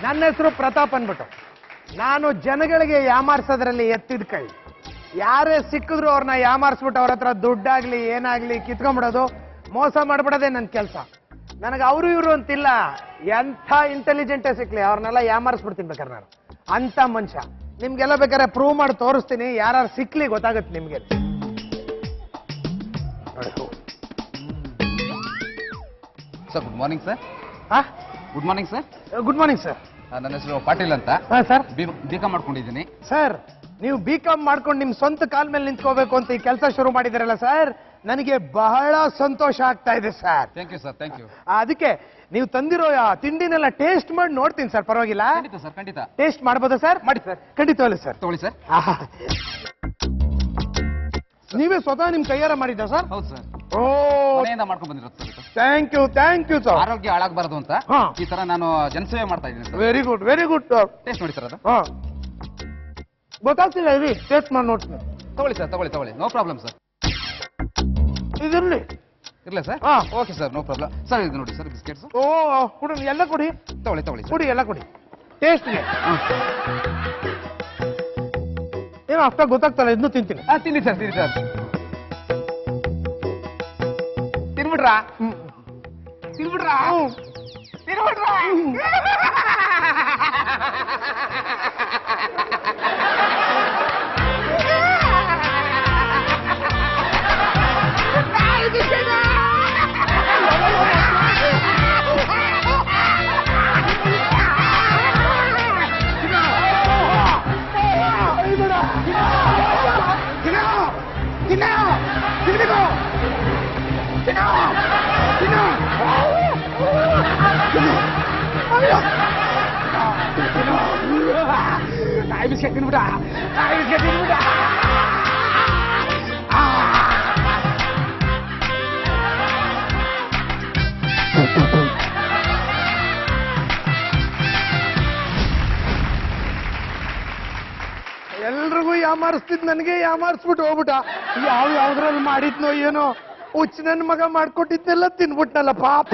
ನನ್ನ ಹೆಸರು ಪ್ರತಾಪ್ ಅನ್ಬಿಟ್ಟು. ನಾನು ಜನಗಳಿಗೆ ಯಾಮಾರ್ಸೋದ್ರಲ್ಲಿ ಎತ್ತಿದ ಕೈ. ಯಾರೇ ಸಿಕ್ಕಿದ್ರು ಅವ್ರನ್ನ ಯಾಮಾರಿಸ್ಬಿಟ್ಟು ಅವ್ರ ಹತ್ರ ದುಡ್ಡಾಗ್ಲಿ ಏನಾಗ್ಲಿ ಕಿತ್ಕೊಂಡ್ಬಿಡೋದು, ಮೋಸ ಮಾಡ್ಬಿಡೋದೇ ನನ್ನ ಕೆಲಸ. ನನಗೆ ಅವರು ಇವರು ಅಂತಿಲ್ಲ, ಎಂಥ ಇಂಟೆಲಿಜೆಂಟೇ ಸಿಕ್ಲಿ ಅವ್ರನ್ನೆಲ್ಲ ಯಾಮಾರಿಸ್ಬಿಡ್ತೀನಿ ಬೇಕಾದ್ರೆ ನಾನು. ಅಂತ ಮನುಷ್ಯ ನಿಮ್ಗೆಲ್ಲ ಬೇಕಾದ್ರೆ ಪ್ರೂವ್ ಮಾಡಿ ತೋರಿಸ್ತೀನಿ, ಯಾರು ಸಿಕ್ಲಿ ಗೊತ್ತಾಗುತ್ತೆ ನಿಮ್ಗೆ. Sir good morning sir. Good morning sir. Good morning sir. ನನ್ನ ಹೆಸರು ಪಾಟೀಲ್ ಅಂತ. ಸರ್ ಬಿಕಾಮ್ ಮಾಡ್ಕೊಂಡಿದ್ದೀನಿ ಸರ್. ನೀವು ಬಿಕಾಮ್ ಮಾಡ್ಕೊಂಡು ನಿಮ್ ಸ್ವಂತ ಕಾಲ ಮೇಲೆ ನಿಂತ್ಕೋಬೇಕು ಅಂತ ಈ ಕೆಲಸ ಶುರು ಮಾಡಿದಿರಲ್ಲ ಸರ್, ನನಗೆ ಬಹಳ ಸಂತೋಷ ಆಗ್ತಾ ಇದೆ sir. Thank you sir. Thank you. ಅದಕ್ಕೆ ನೀವು ತಂದಿರೋ ತಿಂಡಿನೆಲ್ಲ ಟೇಸ್ಟ್ ಮಾಡಿ ನೋಡ್ತೀನಿ ಸರ್, ಪರವಾಗಿಲ್ಲ? ಖಂಡಿತ ಸರ್, ಖಂಡಿತ. ಟೇಸ್ಟ್ ಮಾಡ್ಬೋದಾ ಸರ್? ಮಾಡಿ ಸರ್. ಖಂಡಿತವಲ್ಲ ಸರ್. ತಗೊಳ್ಳಿ ಸರ್. ನೀವೇ ಸ್ವತಃ ನಿಮ್ ಕೈಯಾರ ಮಾಡಿದ್ದ ಸರ್? ಹೌದು ಸರ್. ಓ, ಮನೆಯಿಂದ ಮಾಡ್ಕೊಂಡು ಬಂದಿರೋದು ಸರ್. Thank you sir. ಆರೋಗ್ಯ ಹಾಳಾಗಬಾರದು ಅಂತ ಈ ತರ ನಾನು ಜನಸೇವೆ ಮಾಡ್ತಾ ಇದ್ದೀನಿ sir. Very good sir. Taste ನೋಡಿ ಸರ್ ಅದು. ಗೊತ್ತಾಗ್ತಿಲ್ಲ, ಇರಿ ಟೇಸ್ಟ್ ಮಾಡಿ ನೋಡ್ತೀನಿ. ತಗೊಳ್ಳಿ ಸರ್, ತಗೊಳ್ಳಿ. No problem sir. ಇದಿರ್ಲಿ. ಇರ್ಲ sir? Okay sir, no problem sir. ಇದು ನೋಡಿ ಸರ್ ಬಿಸ್ಕೆಟ್ಸ್. ಓ, ಕೊಡಿ, ಎಲ್ಲ ಕೊಡಿ. ತಗೊಳ್ಳಿ ಕೊಡಿ, ಎಲ್ಲ ಕೊಡಿ. ಟೇಸ್ಟ್ಗೆ ಏನೋ ಅಷ್ಟ ಗೊತ್ತಾಗ್ತಲ್ಲ, ಇದನ್ನು ತಿಂತೀನಿ. ತಿನ್ನಿ ಸರ್. ತಿನ್ಬಿಟ್ರಾ? ಎಲ್ರಿಗೂ ಯಾಮಾರಿಸ್ತಿದ್, ನನಗೆ ಯಾಮಾರಿಸ್ಬಿಟ್ಟು ಹೋಗ್ಬಿಟ್ಟ. ಯಾವ್ದ್ರಲ್ಲಿ ಮಾಡಿದ್ನೋ ಏನೋ, ಹುಚ್ಚ ನನ್ನ ಮಗ ಮಾಡ್ಕೊಟ್ಟಿದ್ನೆಲ್ಲ ತಿನ್ಬಿಟ್ನಲ್ಲ ಪಾಪ.